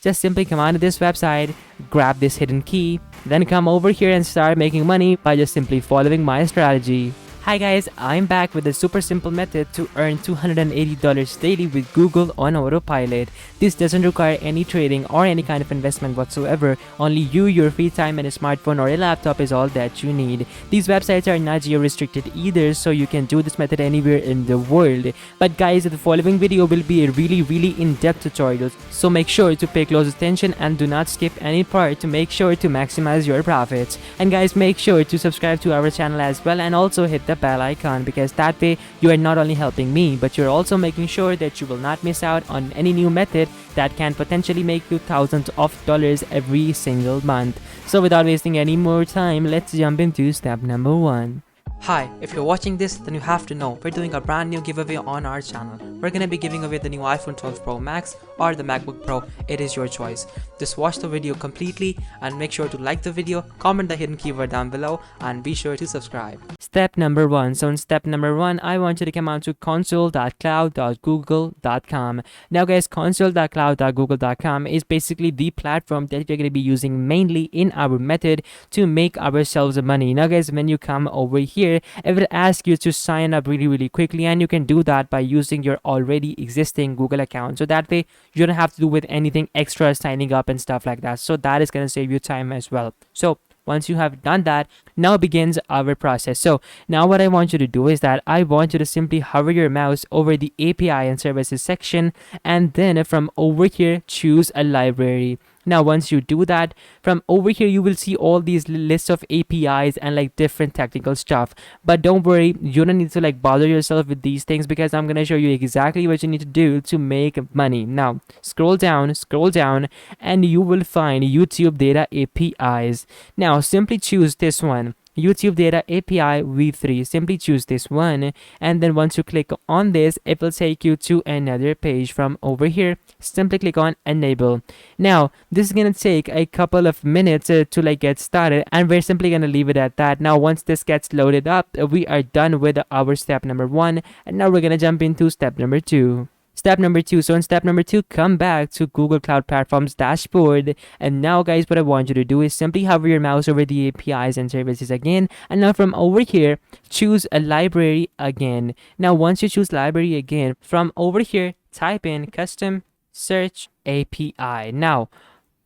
Just simply come onto this website, grab this hidden key, then come over here and start making money by just simply following my strategy. Hi guys, I'm back with a super simple method to earn $280 daily with Google on Autopilot. This doesn't require any trading or any kind of investment whatsoever. Only you, your free time, and a smartphone or a laptop is all that you need. These websites are not geo-restricted either, so you can do this method anywhere in the world. But guys, the following video will be a really in-depth tutorial, so make sure to pay close attention and do not skip any part to make sure to maximize your profits. And guys, make sure to subscribe to our channel as well, and also hit the bell icon, because that way you are not only helping me, but you're also making sure that you will not miss out on any new method that can potentially make you thousands of dollars every single month. So without wasting any more time, let's jump into step number 1. Hi, if you're watching this, then you have to know we're doing a brand new giveaway on our channel. We're gonna be giving away the new iPhone 12 Pro Max or the MacBook Pro. It is your choice. Just watch the video completely and make sure to like the video, comment the hidden keyword down below, and be sure to subscribe. Step number 1. So in step number 1, I want you to come on to console.cloud.google.com. Now guys, console.cloud.google.com is basically the platform that we're gonna be using mainly in our method to make ourselves money. Now guys, when you come over here, it will ask you to sign up really quickly, and you can do that by using your already existing Google account. So that way you don't have to do with anything extra signing up and stuff like that. So that is going to save you time as well. So once you have done that, now begins our process. So now what I want you to do is that I want you to simply hover your mouse over the API and services section, and then from over here choose a library. Now once you do that, from over here you will see all these lists of APIs and like different technical stuff. But don't worry, you don't need to like bother yourself with these things, because I'm gonna show you exactly what you need to do to make money. Now scroll down, and you will find YouTube Data APIs. Now simply choose this one, YouTube Data API v3. Simply choose this one, and then once you click on this, it will take you to another page. From over here, simply click on enable. Now this is gonna take a couple of minutes to like get started, and we're simply gonna leave it at that. Now once this gets loaded up, we are done with our step number 1, and now we're gonna jump into step number 2. Step number 2. So in step number 2, come back to Google Cloud Platform's dashboard. And now guys, what I want you to do is simply hover your mouse over the APIs and services again. And now from over here, choose a library again. Now once you choose library again, from over here, type in custom search API. Now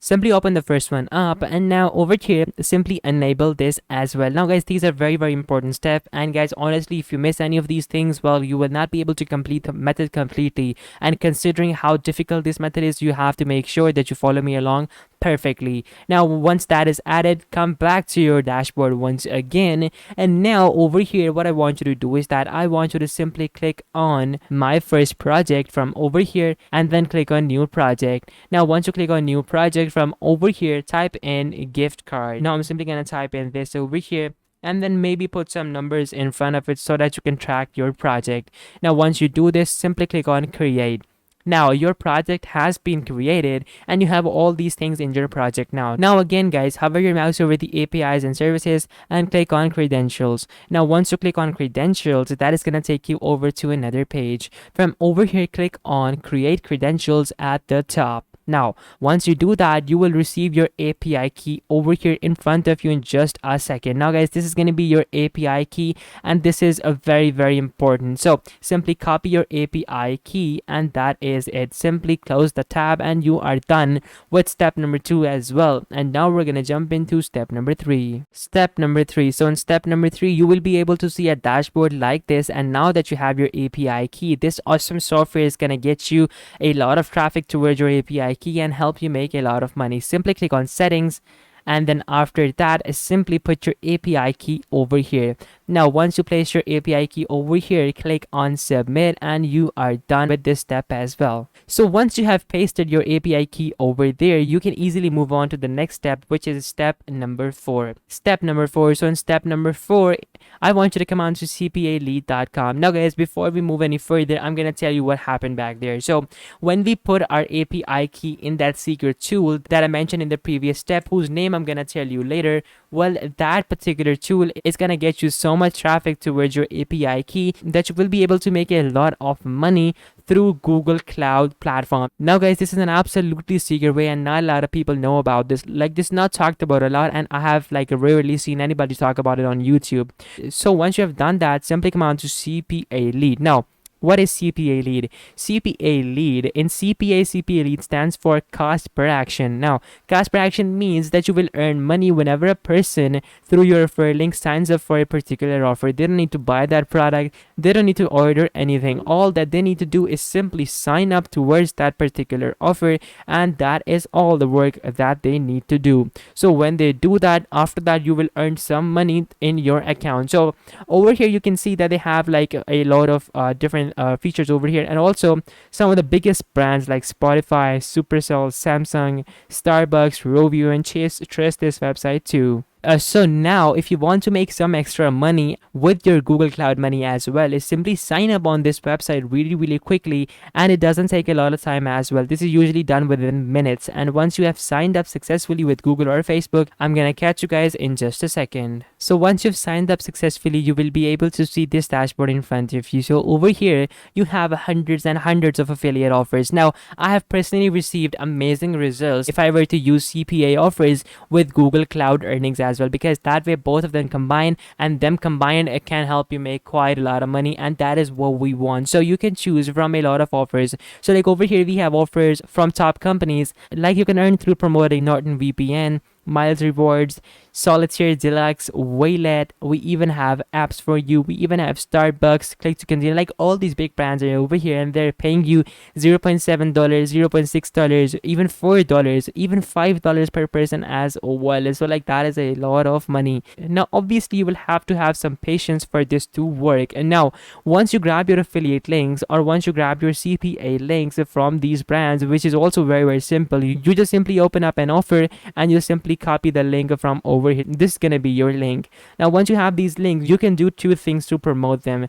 simply open the first one up, and now over here simply enable this as well. Now guys, these are very important steps, and guys, honestly, if you miss any of these things, well, you will not be able to complete the method completely. And considering how difficult this method is, you have to make sure that you follow me along perfectly. Now once that is added, come back to your dashboard once again, and now over here what I want you to do is that I want you to simply click on my first project from over here, and then click on new project. Now once you click on new project, from over here type in gift card. Now I'm simply gonna type in this over here, and then maybe put some numbers in front of it so that you can track your project. Now once you do this, simply click on create. Now your project has been created, and you have all these things in your project now. Now again guys, hover your mouse over the APIs and services and click on credentials. Now once you click on credentials, that is going to take you over to another page. From over here, click on create credentials at the top. Now once you do that, you will receive your API key over here in front of you in just a second. Now guys, this is going to be your API key, and this is a very important. So simply copy your API key, and that is it. Simply close the tab, and you are done with step number 2 as well. And now we're going to jump into step number 3. Step number 3. So in step number 3, you will be able to see a dashboard like this, and now that you have your API key, this awesome software is going to get you a lot of traffic towards your API key and help you make a lot of money. Simply click on settings, and then after that, simply put your API key over here. Now once you place your API key over here, click on submit, and you are done with this step as well. So once you have pasted your API key over there, you can easily move on to the next step, which is step number 4. Step number 4. So in step number 4, I want you to come on to cpalead.com. Now guys, before we move any further, I'm gonna tell you what happened back there. So when we put our API key in that secret tool that I mentioned in the previous step, whose name I'm gonna tell you later, well, that particular tool is gonna get you so much traffic towards your API key that you will be able to make a lot of money through Google Cloud platform. Now guys, this is an absolutely secret way and not a lot of people know about this. Like, this is not talked about a lot, and I have like rarely seen anybody talk about it on YouTube. So once you have done that, simply come on to CPA lead. Now, what is CPA lead? CPA lead, in CPA lead stands for cost per action. Now, cost per action means that you will earn money whenever a person through your referral link signs up for a particular offer. They don't need to buy that product, they don't need to order anything. All that they need to do is simply sign up towards that particular offer, and that is all the work that they need to do. So when they do that, after that you will earn some money in your account. So over here you can see that they have like a lot of different features over here, and also some of the biggest brands like Spotify, Supercell, Samsung, Starbucks, Rovio, and Chase trust this website too. So now if you want to make some extra money with your Google Cloud money as well, is simply sign up on this website really quickly, and it doesn't take a lot of time as well. This is usually done within minutes, and once you have signed up successfully with Google or Facebook, I'm gonna catch you guys in just a second. So once you've signed up successfully, you will be able to see this dashboard in front of you. So over here you have hundreds and hundreds of affiliate offers. Now, I have personally received amazing results if I were to use CPA offers with Google Cloud earnings as well, because that way both of them combine, and them combined, it can help you make quite a lot of money, and that is what we want. So you can choose from a lot of offers. So like over here we have offers from top companies, like you can earn through promoting Norton VPN, Miles Rewards, Solitaire Deluxe, Waylet. We even have apps for you. We even have Starbucks, Click to Continue. Like, all these big brands are over here, and they're paying you $0.7, $0.6, even $4, even $5 per person as well. So like, that is a lot of money. Now obviously you will have to have some patience for this to work. And now once you grab your affiliate links, or once you grab your CPA links from these brands, which is also very simple, you just simply open up an offer and you simply copy the link from over here. This is gonna be your link. Now once you have these links, you can do two things to promote them.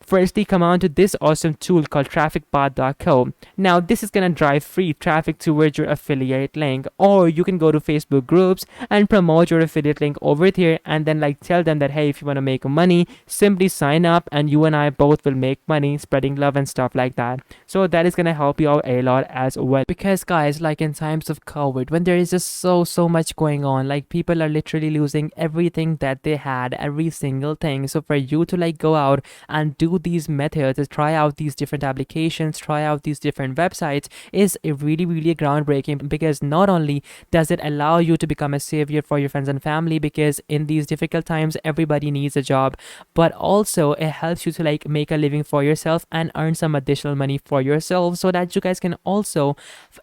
Firstly, come on to this awesome tool called trafficbot.co. Now this is gonna drive free traffic towards your affiliate link, or you can go to Facebook groups and promote your affiliate link over here, and then like tell them that, hey, if you want to make money, simply sign up and you and I both will make money spreading love and stuff like that. So that is gonna help you out a lot as well, because guys, like in times of COVID, when there is just so much going on, like people are literally losing everything that they had, every single thing. So for you to like go out and do these methods, try out these different applications, try out these different websites, is a really groundbreaking, because not only does it allow you to become a savior for your friends and family, because in these difficult times everybody needs a job, but also it helps you to like make a living for yourself and earn some additional money for yourself, so that you guys can also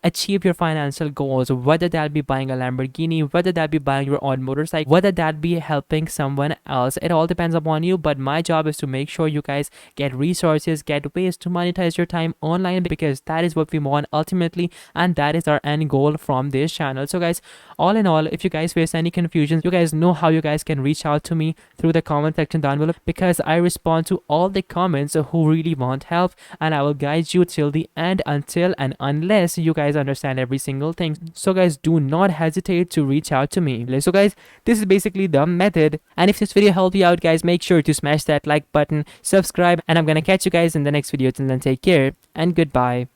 achieve your financial goals, whether that be buying a Lamborghini, whether that be buying your own motorcycle, whether that be helping someone else. It all depends upon you, but my job is to make sure you guys get resources, get ways to monetize your time online, because that is what we want ultimately, and that is our end goal from this channel. So guys, all in all, if you guys face any confusion, you guys know how you guys can reach out to me through the comment section down below, because I respond to all the comments who really want help, and I will guide you till the end, until and unless you guys understand every single thing. So guys, do not hesitate to reach out to me. So guys, this is basically the method, and if this video helped you out guys, make sure to smash that like button, subscribe, and I'm gonna catch you guys in the next video. Till then, take care and goodbye.